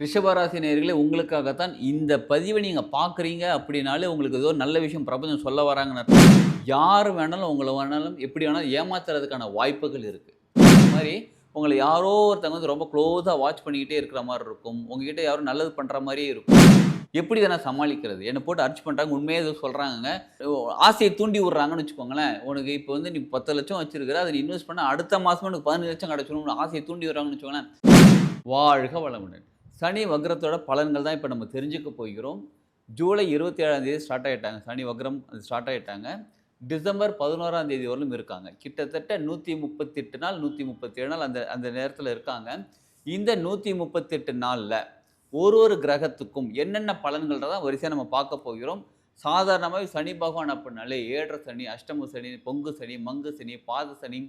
ரிஷபராசி நேயர்களே உங்களுக்காகத்தான் இந்த பதிவை நீங்க பார்க்குறீங்க அப்படின்னாலே, உங்களுக்கு ஏதோ ஒரு நல்ல விஷயம் பிரபஞ்சம் சொல்ல வராங்கன்னு அர்த்தம். யார் வேணாலும் உங்கள வேணாலும் எப்படி வேணாலும் ஏமாத்துறதுக்கான வாய்ப்புகள் இருக்கு. இந்த மாரி உங்கள யாரோ ஒருத்தவங்க வந்து ரொம்ப க்ளோஸா வாட்ச் பண்ணிக்கிட்டே இருக்கிற மாரி இருக்கும். உங்ககிட்ட யாரோ நல்லது பண்ற மாரியே இருக்கும். எப்படி இத நான் சமாளிக்கிறது? என்ன போட்டு அரெஸ்ட் பண்றாங்க. உண்மையா ஏதோ சொல்றாங்கங்க. ஆசைய தூண்டி விடுறாங்கன்னு வச்சுக்கோங்களேன். உனக்கு இப்ப வந்து நீ 10,00,000 வச்சிருக்கிற. அத நீ இன்வெஸ்ட் பண்ணா அடுத்த மாசமே உனக்கு 15,00,000 கிடைச்சிரும்னு ஆசைய தூண்டி விடுறாங்கன்னு வச்சுக்கோங்களேன். வாழ்க வளமுடன். சனி வக்ரத்தோட பலன்கள் தான் இப்ப நம்ம தெரிஞ்சுக்க போகிறோம். ஜூலை 27ஆம் தேதி ஸ்டார்ட் ஆயிட்டாங்க. சனி வக்ரம் ஸ்டார்ட் ஆயிட்டாங்க. டிசம்பர் 11ஆம் தேதி வரலும் இருக்காங்க. கிட்டத்தட்ட 138 நாள், 137 நாள் அந்த அந்த நேரத்துல இருக்காங்க. இந்த 138 நாள்ல ஒரு கிரகத்துக்கும் என்னென்ன பலன்கள்ன்றத வரிசையா நம்ம பார்க்க போகிறோம். சாதாரணமாவே சனி பகவான் அப்படின்னாலே ஏழரை சனி, அஷ்டம சனி, பொங்கு சனி, மங்கு சனி, பாத சனி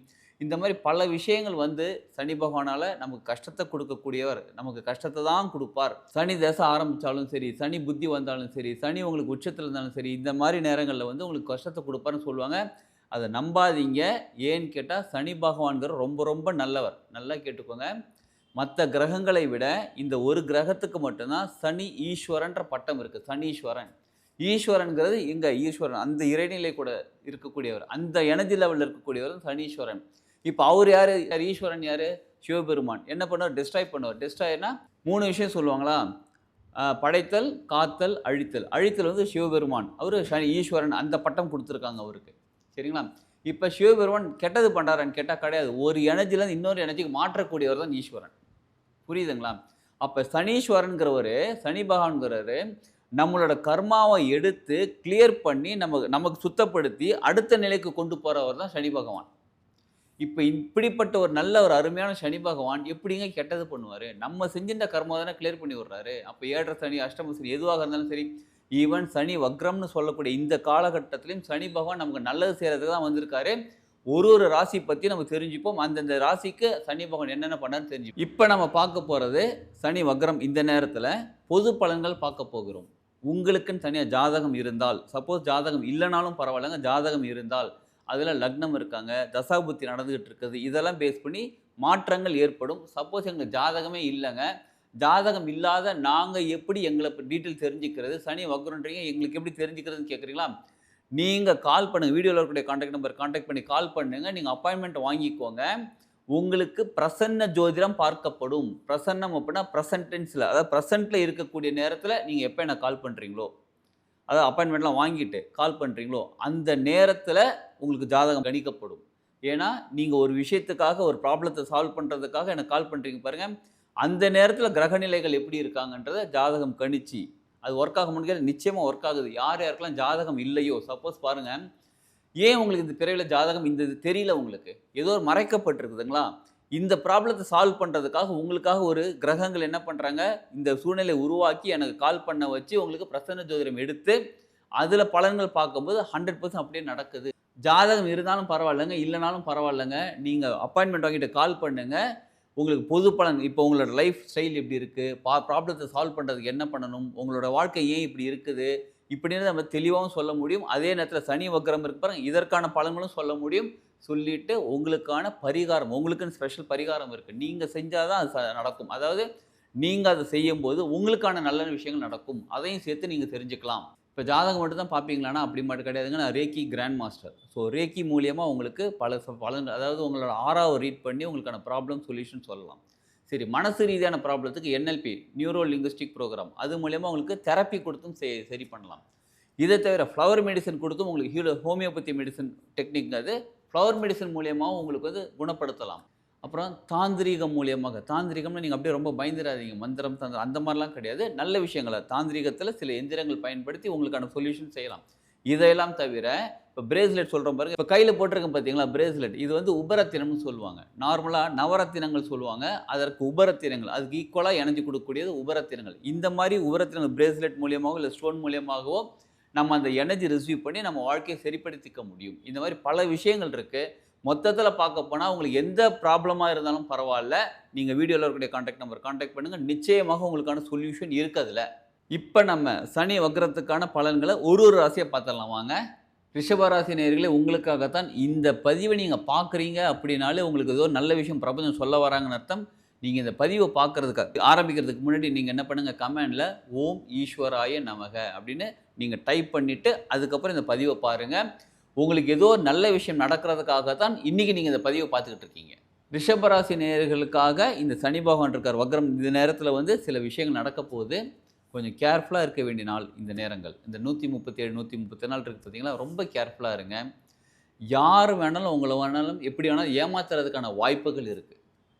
இந்த மாரி பல விஷயங்கள் வந்து சனி பகவானால நமக்கு கஷ்டத்த குடுக்கக்கூடியவர். நமக்கு கஷ்டத்த தான் குடுப்பார். சனி தசை ஆரம்பிச்சாலும் சரி, சனி புத்தி வந்தாலும் சரி, சனி உங்களுக்கு உச்சத்துல இருந்தாலும் சரி, இந்த மாரி நேரங்கள்ல வந்து உங்களுக்கு கஷ்டத்த குடுப்பார்ன்னு சொல்லுவாங்க. அத நம்பாதீங்க. ஏன்னு கேட்டா, சனி பகவான்கிறவர் ரொம்ப ரொம்ப நல்லவர். நல்லா கேட்டுக்கோங்க. மத்த கிரகங்களை விட இந்த ஒரு கிரகத்துக்கு மட்டும் தான் சனி ஈஸ்வரன்ற பட்டம் இருக்கு. சனீஸ்வரன். ஈஸ்வரன்கிறது எங்க ஈஸ்வரன். அந்த இறைநிலை கூட இருக்கக்கூடியவர். அந்த எனர்ஜி லெவல்ல இருக்கக்கூடியவர் சனீஸ்வரன். இப்ப அவரு யாரு? யார் ஈஸ்வரன் யாரு? சிவபெருமான். என்ன பண்ணுவார்? டெஸ்ட்ராய் பண்ணுவார். டெஸ்ட்ராய்னா 3 விஷயம் சொல்லுவாங்களா? படைத்தல், காத்தல், அழித்தல். அழித்தல் வந்து சிவபெருமான். அவரு சனி ஈஸ்வரன் அந்த பட்டம் குடுத்துருக்காங்க அவருக்கு. சரிங்களா? இப்ப சிவபெருமான் கெட்டது பண்றாரான்னு கேட்டா கிடையாது. ஒரு எனர்ஜிலருந்து இன்னொரு எனர்ஜிக்கு மாற்றக்கூடியவர் தான் ஈஸ்வரன். புரியுதுங்களா? அப்ப சனீஸ்வரன்கிறவரு, சனி பகவான்கிறவரு நம்மளோட கர்மாவ எடுத்து கிளியர் பண்ணி நமக்கு சுத்தப்படுத்தி அடுத்த நிலைக்கு கொண்டு போறவர் தான் சனி பகவான். இப்ப இப்படிப்பட்ட ஒரு நல்ல ஒரு அருமையான சனி பகவான் எப்படிங்க கெட்டது பண்ணுவாரு? நம்ம செஞ்சிருந்த கர்மாவ தானே கிளியர் பண்ணி விடுறாரு. அப்ப 7 சனி, அஷ்டம சனி எதுவாக இருந்தாலும் சரி, ஈவன் சனி வக்ரம்னு சொல்லக்கூடிய இந்த காலகட்டத்திலும் சனி பகவான் நமக்கு நல்லது செய்றதுக்கு தான் வந்திருக்காரு. ஒரு ராசி பத்தி நம்ம தெரிஞ்சுப்போம். அந்தந்த ராசிக்கு சனி பகவான் என்னென்ன பண்ணாருன்னு தெரிஞ்சுப்போம். இப்ப நம்ம பார்க்க போறது சனி வக்ரம் இந்த நேரத்துல பொது பலன்கள் பார்க்க போகிறோம். உங்களுக்குன்னு தனியா ஜாதகம் இருந்தால், சப்போஸ் ஜாதகம் இல்லனாலும் பரவாயில்லங்க. ஜாதகம் இருந்தால், அதுல லக்னம் இருக்காங்க, தசாபுத்தி நடந்துகிட்டு இருக்குது. இதெல்லாம் பேஸ் பண்ணி மாற்றங்கள் ஏற்படும். சப்போஸ் எங்களுக்கு ஜாதகமே இல்லங்க. ஜாதகம் இல்லாத நாங்க எப்படி எங்கள டீட்டெயில் தெரிஞ்சுக்கிறது? சனி வக்ரம்ன்றீங்க எங்களுக்கு எப்படி தெரிஞ்சுக்கிறதுன்னு கேட்குறீங்களா? நீங்க கால் பண்ணுங்க. வீடியோல இருக்கக்கூடிய கான்டாக்ட் நம்பர் கான்டாக்ட் பண்ணி கால் பண்ணுங்க. நீங்க அப்பாயின்ட்மென்ட் வாங்கிக்கோங்க. உங்களுக்கு பிரசன்ன ஜோதிடம் பார்க்கப்படும். பிரசன்னம் அப்படின்னா பிரசன்ட் டென்ஸ்ல அதாவது பிரசன்ட்ல இருக்கக்கூடிய நேரத்துல நீங்க எப்ப எனக்கு கால் பண்றீங்களோ, அதாவது அப்பாயின்ட்மென்ட்லாம் வாங்கிட்டு கால் பண்றீங்களோ, அந்த நேரத்துல உங்களுக்கு ஜாதகம் கணிக்கப்படும். ஏன்னா, நீங்க ஒரு விஷயத்துக்காக ஒரு ப்ராப்ளத்த சால்வ் பண்றதுக்காக எனக்கு கால் பண்றீங்க பாருங்க. அந்த நேரத்துல கிரக நிலைகள் எப்படி இருக்காங்கன்றத ஜாதகம் கணிச்சு, அது ஒர்க் ஆகுமான்னு கேட்டா நிச்சயமா ஒர்க் ஆகுது. யார் யாருக்கெல்லாம் ஜாதகம் இல்லையோ, சப்போஸ் பாருங்க, ஏன் உங்களுக்கு இந்த பிறவில ஜாதகம் இந்த இது தெரியல உங்களுக்கு? ஏதோ ஒரு மறைக்கப்பட்டிருக்குதுங்களா? இந்த ப்ராப்ளத்த சால்வ் பண்றதுக்காக உங்களுக்காக ஒரு கிரகங்கள் என்ன பண்றாங்க, இந்த சூழ்நிலைய உருவாக்கி எனக்கு கால் பண்ண வச்சு உங்களுக்கு பிரசன்ன ஜோதிடம் எடுத்து, அதுல பலன்கள் பார்க்கும்போது 100% அப்படியே நடக்குது. ஜாதகம் இருந்தாலும் பரவாயில்லங்க, இல்லனாலும் பரவாயில்லங்க. நீங்க அப்பாயின்ட்மென்ட் வாங்கிட்டு கால் பண்ணுங்க. உங்களுக்கு பொது பலன் இப்போ உங்களோட லைஃப் ஸ்டைல் எப்படி இருக்கு? ப்ராப்ளத்த சால்வ் பண்றதுக்கு என்ன பண்ணணும்? உங்களோட வாழ்க்கை ஏன் இப்படி இருக்குது? இப்படின்னு நம்ம தெளிவாவும் சொல்ல முடியும். அதே நேரத்தில சனி வக்ரம் இருக்கு பாருங்க, இதற்கான பலன்களும் சொல்ல முடியும். சொல்லிட்டு உங்களுக்கான பரிகாரம், உங்களுக்குன்னு ஸ்பெஷல் பரிகாரம் இருக்கு. நீங்க செஞ்சா தான் அது நடக்கும். அதாவது நீங்க அத செய்யும்போது உங்களுக்கான நல்ல விஷயங்கள் நடக்கும். அதையும் சேர்த்து நீங்க தெரிஞ்சுக்கலாம். இப்ப ஜாதகம் மட்டும் தான் பார்ப்பீங்களான்னா, அப்படி மட்டும் கிடையாதுங்க. நான் ரேக்கி கிராண்ட் மாஸ்டர். ஸோ ரேக்கி மூலியமா உங்களுக்கு பல பலன் அதாவது உங்களோட ஆராவ ரீட் பண்ணி உங்களுக்கான ப்ராப்ளம் சொல்யூஷன் சொல்லலாம். சரி, மனசு ரீதியான ப்ராப்ளத்துக்கு NLP நியூரோ லிங்குஸ்டிக் புரோகிராம். அது மூலியமா உங்களுக்கு தெரப்பி குடுத்தும் சரி பண்ணலாம். இத தவிர ஃப்ளவர் மெடிசின் குடுத்தும் உங்களுக்கு ஹோமியோபதி மெடிசின் டெக்னிக் அது. ஃப்ளவர் மெடிசின் மூலியமாவும் உங்களுக்கு வந்து குணப்படுத்தலாம். அப்புறம் தாந்திரீகம் மூலியமாக தாந்திரீகம்னா நீங்க அப்படியே ரொம்ப பயந்துராதீங்க. மந்திரம், தந்திரம் அந்த மாரிலாம் கிடையாது. நல்ல விஷயங்கள தாந்திரீகத்தில சில எந்திரங்கள் பயன்படுத்தி உங்களுக்கான சொல்யூஷன் செய்யலாம். இதையெல்லாம் தவிர இப்ப பிரேஸ்லெட் சொல்றோம் பாருங்க. இப்ப கையில போட்டிருக்கேன் பார்த்தீங்களா பிரேஸ்லெட். இது வந்து உபரத்தினம்னு சொல்லுவாங்க. நார்மலா நவரத்தினங்கள் சொல்லுவாங்க. அதற்கு உபரத்தினங்கள். அதுக்கு ஈக்குவலா எனர்ஜி குடுக்கக்கூடியது உபரத்தினங்கள். இந்த மாரி உபரத்தினங்கள் பிரேஸ்லெட் மூலியமாவோ, இல்ல ஸ்டோன் மூலியமாகவோ நம்ம அந்த எனர்ஜி ரிசீவ் பண்ணி நம்ம வாழ்க்கைய சரிப்படுத்திக்க முடியும். இந்த மாரி பல விஷயங்கள் இருக்கு. மொத்தத்தில பார்க்க போனா உங்களுக்கு எந்த ப்ராப்ளமா இருந்தாலும் பரவால்ல. நீங்க வீடியோல இருக்கக்கூடிய கான்டாக்ட் நம்பர் கான்டாக்ட் பண்ணுங்க. நிச்சயமாக உங்களுக்கான சொல்யூஷன் இருக்கு அதுல. இப்ப நம்ம சனி வக்ரத்துக்கான பலன்கள ஒரு ராசியா பார்த்துடலாம் வாங்க. ரிஷபராசி நேயர்களே உங்களுக்காகத்தான் இந்த பதிவை நீங்க பார்க்குறீங்க அப்படின்னாலே, உங்களுக்கு ஏதோ நல்ல விஷயம் பிரபஞ்சம் சொல்ல வராங்கன்னு அர்த்தம். நீங்கள் இந்த பதிவை பார்க்குறதுக்கு ஆரம்பிக்கிறதுக்கு முன்னாடி நீங்கள் என்ன பண்ணுங்கள், கமெண்டில் ஓம் ஈஸ்வராய நமக அப்படின்னு நீங்கள் டைப் பண்ணிவிட்டு அதுக்கப்புறம் இந்த பதிவை பாருங்கள். உங்களுக்கு ஏதோ நல்ல விஷயம் நடக்கிறதுக்காக தான் இன்றைக்கி நீங்கள் இந்த பதிவை பார்த்துக்கிட்டு இருக்கீங்க. ரிஷபராசி நேயர்களுக்காக இந்த சனி பகவான் இருக்கார் வக்ரம். இந்த நேரத்தில் வந்து சில விஷயங்கள் நடக்க போகுது. கொஞ்சம் கேர்ஃபுல்லாக இருக்க வேண்டிய நாள் இந்த நேரங்கள். இந்த 137 130 நாள் இருக்குது பார்த்தீங்களா, ரொம்ப கேர்ஃபுல்லாக இருங்க. யார் வேணாலும் உங்களை வேணாலும் எப்படி வேணாலும் ஏமாத்துறதுக்கான வாய்ப்புகள் இருக்குது.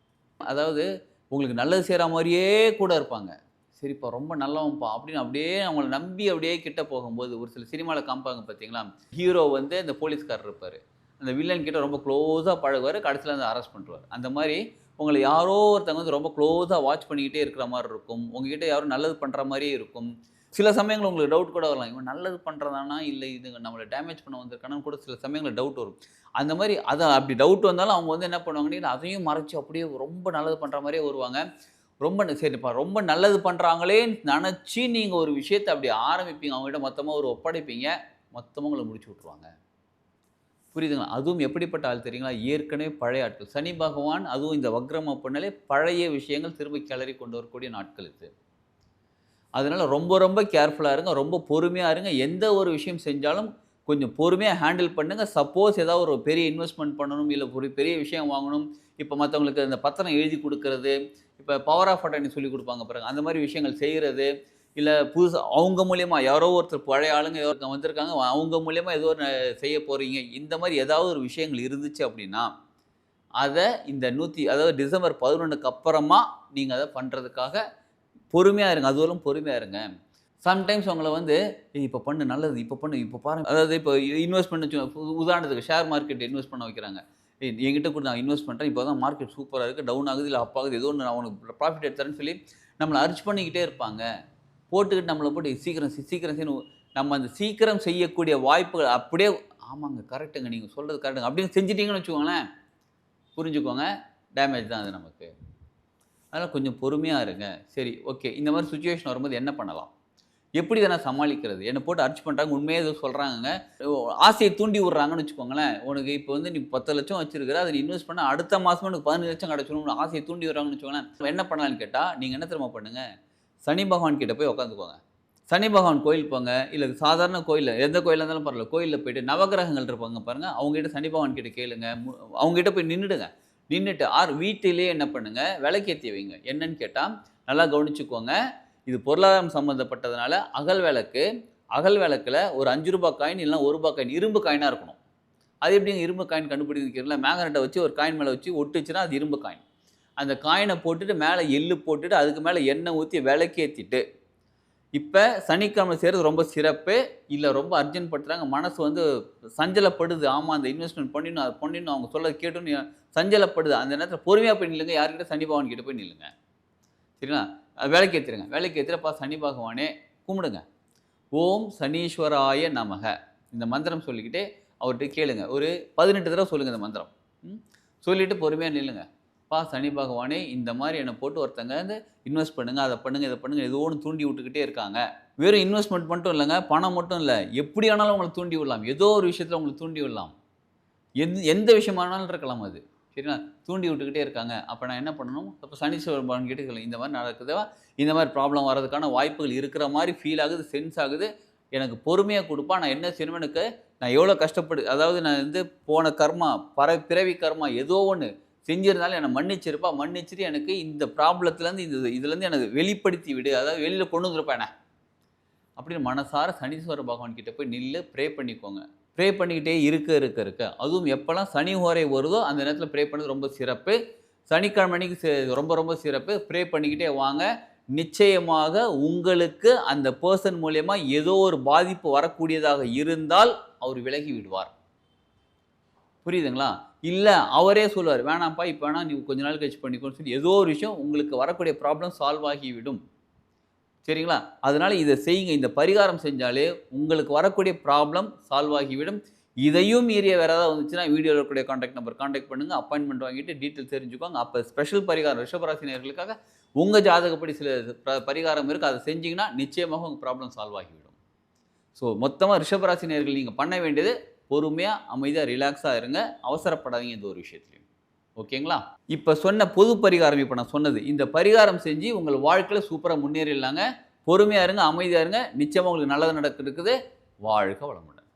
அதாவது உங்களுக்கு நல்லது செய்கிற மாதிரியே கூட இருப்பாங்க. சரிப்பா ரொம்ப நல்லவன்ப்பா அப்படின்னு அப்படியே அவங்கள நம்பி அப்படியே கிட்ட போகும்போது ஒரு சில சினிமாவில் காமிப்பாங்க பார்த்தீங்களா, ஹீரோ வந்து இந்த போலீஸ்காரர் இருப்பார், அந்த வில்லன் கிட்ட ரொம்ப க்ளோஸாக பழகுவார், கடைசியில் வந்து அரெஸ்ட் பண்ணுவார். அந்த மாதிரி உங்களை யாரோ ஒருத்தவங்க வந்து ரொம்ப க்ளோஸாக வாட்ச் பண்ணிக்கிட்டே இருக்கிற மாதிரி இருக்கும். உங்ககிட்ட யாரும் நல்லது பண்ணுற மாதிரியே இருக்கும். சில சமயங்கள் உங்களுக்கு டவுட் கூட வரலாம், இவன் நல்லது பண்ணுறதானா இல்லை இது நம்மளை டேமேஜ் பண்ண வந்திருக்கானான்னு கூட சில சமயங்களில் டவுட் வரும். அந்த மாதிரி அதை அப்படி டவுட் வந்தாலும் அவங்க வந்து என்ன பண்ணுவாங்கன்னா அதையும் மறைச்சி அப்படியே ரொம்ப நல்லது பண்ணுற மாதிரியே வருவாங்க. ரொம்ப சரிப்பா ரொம்ப நல்லது பண்ணுறாங்களேன்னு நினச்சி நீங்கள் ஒரு விஷயத்தை அப்படி ஆரம்பிப்பீங்க, அவங்ககிட்ட மொத்தமாக ஒரு ஒப்படைப்பீங்க, மொத்தமாக உங்களை முடிச்சு விட்ருவாங்க. புரியுதுங்களா? அதுவும் எப்படிப்பட்ட ஆள் தெரியுங்களா? ஏற்கனவே பழைய ஆட்கள். சனி பகவான் அதுவும் இந்த வக்ரம் அப்படின்னாலே பழைய விஷயங்கள் திரும்ப கிளறி கொண்டு வரக்கூடிய நாட்கள் இது. அதனால் ரொம்ப ரொம்ப கேர்ஃபுல்லாக இருங்க, ரொம்ப பொறுமையாக இருங்க. எந்த ஒரு விஷயம் செஞ்சாலும் கொஞ்சம் பொறுமையாக ஹேண்டில் பண்ணுங்கள். சப்போஸ் ஏதாவது ஒரு பெரிய இன்வெஸ்ட்மெண்ட் பண்ணணும், இல்லை ஒரு பெரிய விஷயம் வாங்கணும், இப்போ மற்றவங்களுக்கு இந்த பத்திரம் எழுதி கொடுக்கறது, இப்போ பவர் ஆஃப் அட்டர்னி சொல்லி கொடுப்பாங்க பாருங்க, அந்த மாதிரி விஷயங்கள் செய்கிறது, இல்லை புதுசாக அவங்க மூலியமாக யாரோ ஒருத்தர் பழைய ஆளுங்க ஒருத்தர் வந்திருக்காங்க, அவங்க மூலியமாக ஏதோ செய்ய போகிறீங்க, இந்த மாதிரி ஏதாவது ஒரு விஷயங்கள் இருந்துச்சு அப்படின்னா அதை இந்த அதாவது டிசம்பர் 11க்கு அப்புறமா நீங்கள் அதை பண்ணுறதுக்காக பொறுமையாக இருங்க. அதுவரையும் பொறுமையாக இருங்க. சம்டைம்ஸ் உங்களை வந்து இப்போ பண்ணு நல்லது, இப்போ பண்ணு, இப்போ பாருங்க, அதாவது இப்போ இன்வெஸ்ட் பண்ண உதாரணத்துக்கு ஷேர் மார்க்கெட் இன்வெஸ்ட் பண்ண வைக்கிறாங்க. என்கிட்ட கூட நான் இன்வெஸ்ட் பண்ணுறேன், இப்போ தான் மார்க்கெட் சூப்பராக இருக்குது, டவுன் ஆகுது, இல்லை அப் ஆகுது, ஏதோ ஒன்று நான் உனக்கு ப்ராஃபிட் எடுத்துறேன்னு சொல்லி நம்மளை அர்ச் பண்ணிக்கிட்டே இருப்பாங்க. போட்டுக்கிட்டு நம்மளை போட்டு சீக்கிரம் நம்ம அந்த சீக்கிரம் செய்யக்கூடிய வாய்ப்புகள் அப்படியே ஆமாங்க கரெக்டுங்க நீங்கள் சொல்கிறது கரெக்டுங்க அப்படின்னு செஞ்சிட்டிங்கன்னு வச்சுக்கோங்களேன், புரிஞ்சுக்கோங்க டேமேஜ் தான் அது நமக்கு. அதனால் கொஞ்சம் பொறுமையாக இருங்க. சரி ஓகே, இந்த மாதிரி சுச்சுவேஷன் வரும்போது என்ன பண்ணலாம், எப்படி இதை நான் சமாளிக்கிறது? என்னை போட்டு அர்ச் பண்ணுறாங்க, உண்மையாக ஏதோ சொல்கிறாங்க, ஆசையை தூண்டி விட்றாங்கன்னு வச்சுக்கோங்களேன். உனக்கு இப்போ வந்து நீ 10 லட்சம் வச்சிருக்கிற, அதை நீ இன்வெஸ்ட் பண்ண அடுத்த மாதம் உனக்கு 15 லட்சம் கிடச்சிடும், ஆசையை தூண்டி விட்றாங்கன்னு வச்சுக்கோங்களேன். என்ன பண்ணலான்னு கேட்டால் நீங்கள் என்ன தெரியுமா பண்ணுங்கள், சனி பகவான் கிட்டே போய் உட்காந்துக்கோங்க. சனி பகவான் கோயில் போங்க, இல்லை சாதாரண கோயிலில் எந்த கோயிலாக இருந்தாலும் பரவாயில்ல, கோயிலில் போய்ட்டு நவகிரகங்கள் இருப்பாங்க பாருங்கள், அவங்ககிட்ட சனி பகவான் கிட்ட கேளுங்க, அவங்ககிட்ட போய் நின்றுடுங்க. நின்றுட்டு வீட்டிலே என்ன பண்ணுங்கள், விளக்கேற்றி வைங்க. என்னன்னு கேட்டால் நல்லா கவனிச்சுக்கோங்க, இது பொருளாதாரம் சம்மந்தப்பட்டதுனால அகல் விளக்கில் ஒரு 5 ரூபாய் காயின் இல்லைனா 1 ரூபாய் காயின் இரும்பு காயினாக இருக்கணும். அது எப்படிங்க இரும்பு காயின் கண்டுபிடிக்கிறீங்களா? மேக்னெட்டை வச்சு ஒரு காயின் மேலே வச்சு ஒட்டுச்சுன்னா அது இரும்பு காயின். அந்த காயினை போட்டுட்டு மேலே எள்ளு போட்டுட்டு அதுக்கு மேலே எண்ணெய் ஊற்றி விளக்கேற்றிட்டு, இப்போ சனிக்கிழமை செய்கிறது ரொம்ப சிறப்பு. இல்லை ரொம்ப அர்ஜென்ட் படுத்துகிறாங்க, மனசு வந்து சஞ்சலப்படுது, ஆமாம் அந்த இன்வெஸ்ட்மெண்ட் பண்ணிடணும், அது பண்ணிடணும், அவங்க சொல்ல கேட்டுன்னு சஞ்சலப்படுது, அந்த நேரத்தில் பொறுமையாக போய் நில்லுங்க, யார்கிட்ட சனி பகவான் கிட்ட போய் நில்லுங்க. சரிங்களா? விளக்கேற்றிருங்க. விளக்கேற்றிப்பா சனி பகவானே கும்பிடுங்க. ஓம் சனீஸ்வராய நமக இந்த மந்திரம் சொல்லிக்கிட்டே அவர்கிட்ட கேளுங்க. ஒரு 18 தடவை சொல்லுங்கள் இந்த மந்திரம். சொல்லிவிட்டு பொறுமையாக நில்லுங்க. பா சனி பகவானே இந்த மாதிரி என்னை போட்டு ஒருத்தங்க வந்து இன்வெஸ்ட் பண்ணுங்கள், அதை பண்ணுங்கள், இதை பண்ணுங்கள், ஏதோ ஒன்று தூண்டி விட்டுக்கிட்டே இருக்காங்க. வெறும் இன்வெஸ்ட்மெண்ட் மட்டும் இல்லைங்க, பணம் மட்டும் இல்லை, எப்படி ஆனாலும் உங்களை தூண்டி விடலாம், ஏதோ ஒரு விஷயத்தில் உங்களுக்கு தூண்டி விடலாம், எந்த விஷயமானாலும் இருக்கலாம் அது. சரிங்களா? தூண்டி விட்டுக்கிட்டே இருக்காங்க. அப்போ நான் என்ன பண்ணணும், அப்போ சனீஸ்வர பகவான் கிட்ட சொல்லலாம், இந்த மாதிரி நடக்குதா, இந்த மாதிரி ப்ராப்ளம் வர்றதுக்கான வாய்ப்புகள் இருக்கிற மாதிரி ஃபீல் ஆகுது, சென்ஸ் ஆகுது, எனக்கு பொறுமையாக கொடுப்பா, நான் என்ன செய்யணும், எனக்கு நான் எவ்வளோ அதாவது நான் வந்து போன கர்மா பிறவி கர்மா ஏதோ ஒன்று செஞ்சிருந்தாலும் என்னை மன்னிச்சிட்டு எனக்கு இந்த ப்ராப்ளத்துலேருந்து இதுலேருந்து எனக்கு வெளிப்படுத்தி விடு, அதாவது வெளியில் கொண்டு வந்துருப்பேன் என்ன அப்படின்னு மனசார சனீஸ்வர பகவான் கிட்டே போய் நில்லு, ப்ரே பண்ணிக்கோங்க. ப்ரே பண்ணிக்கிட்டே இருக்க அதுவும் எப்போல்லாம் சனி ஹோரை வருதோ அந்த நேரத்தில் ப்ரே பண்ணது ரொம்ப சிறப்பு. சனிக்கிழமை அன்னைக்கு ரொம்ப ரொம்ப சிறப்பு. ப்ரே பண்ணிக்கிட்டே வாங்க. நிச்சயமாக உங்களுக்கு அந்த பர்சன் மூலமா ஏதோ ஒரு பாதிப்பு வரக்கூடியதாக இருந்தால் அவர் விலகி விடுவார். புரியுதுங்களா? இல்லை அவரே சொல்லுவார், வேணாம்ப்பா இப்போ வேணாம், நீ கொஞ்ச நாள் கழிச்சு பண்ணிக்கோன்னு சொல்லி ஏதோ ஒரு விஷயம் உங்களுக்கு வரக்கூடிய ப்ராப்ளம் சால்வ் ஆகிவிடும். சரிங்களா? அதனால் இதை செய்யுங்க. இந்த பரிகாரம் செஞ்சாலே உங்களுக்கு வரக்கூடிய ப்ராப்ளம் சால்வ் ஆகிவிடும். இதையும் மீறிய வேறு ஏதாவது வந்துச்சுன்னா வீடியோவில் இருக்கக்கூடிய கான்டாக்ட் நம்பர் கான்டாக்ட் பண்ணுங்கள், அப்பாயின்மெண்ட் வாங்கிட்டு டீட்டெயில் தெரிஞ்சுக்கோங்க. அப்போ ஸ்பெஷல் பரிகாரம் ரிஷபராசினியர்களுக்காக உங்கள் ஜாதகப்படி சில பரிகாரம் இருக்குது, அதை செஞ்சிங்கன்னா நிச்சயமாக உங்கள் ப்ராப்ளம் சால்வ் ஆகிவிடும். ஸோ மொத்தமாக ரிஷபராசினியர்கள் நீங்கள் பண்ண வேண்டியது பொறுமையாக அமைதியாக ரிலாக்ஸாக இருங்க, அவசரப்படாதீங்க எந்த ஒரு விஷயத்துலையும். ஓகேங்களா? இப்போ சொன்ன பொது பரிகாரம் இப்போ நான் சொன்னது. இந்த பரிகாரம் செஞ்சு உங்கள் வாழ்க்கையில சூப்பரா முன்னேறிடலாங்க. பொறுமையா இருங்க, அமைதியா இருங்க. நிச்சயமா உங்களுக்கு நல்லது நடக்க இருக்குது. வாழ்க வளமுடன்.